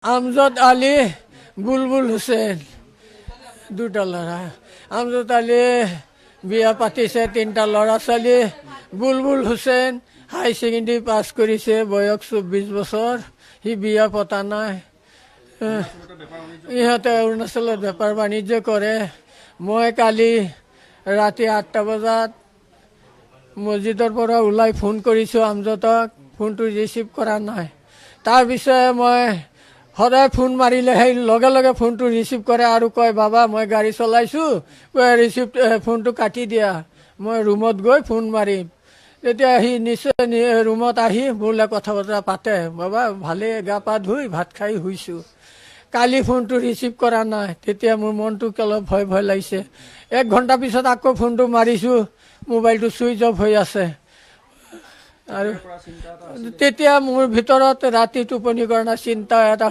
আমজদ আলী, বুলবুল হুছেইন, দুটা ল'ৰা। আমজদ আলী বিয়া পাতিছে, 3টা ল'ৰা ছোৱালী। বুলবুল হুছেইন হাই ছেকেণ্ডেৰী পাছ কৰিছে, বয়স 24 বছৰ। সি বিয়া পতা নাই। ইহঁতে অৰুণাচলত বেপাৰ বাণিজ্য কৰে। মই কালি ৰাতি 8টা বজাত মছজিদৰ পৰা ওলাই ফোন কৰিছোঁ আমজদক, ফোনটো ৰিচিভ কৰা নাই। তাৰপিছত মই সদায় ফোন মাৰিলে সেই লগে লগে ফোনটো ৰিচিভ কৰে আৰু কয়, বাবা মই গাড়ী চলাইছোঁ, ফোনটো কাটি দিয়া, মই ৰুমত গৈ ফোন মাৰিম। তেতিয়া সি নিশ্চয় ৰুমত আহি মোলৈ কথা বতৰা পাতে, বাবা ভালেই, গা পা ধুই ভাত খাই শুইছোঁ। কালি ফোনটো ৰিচিভ কৰা নাই। তেতিয়া মোৰ মনটো অলপ ভয় ভয় লাগিছে। 1 ঘণ্টা পিছত আকৌ ফোনটো মাৰিছোঁ, মোবাইলটো ছুইচ অফ হৈ আছে। আৰু তেতিয়া মোৰ ভিতৰত ৰাতি টোপনি কৰা চিন্তা এটা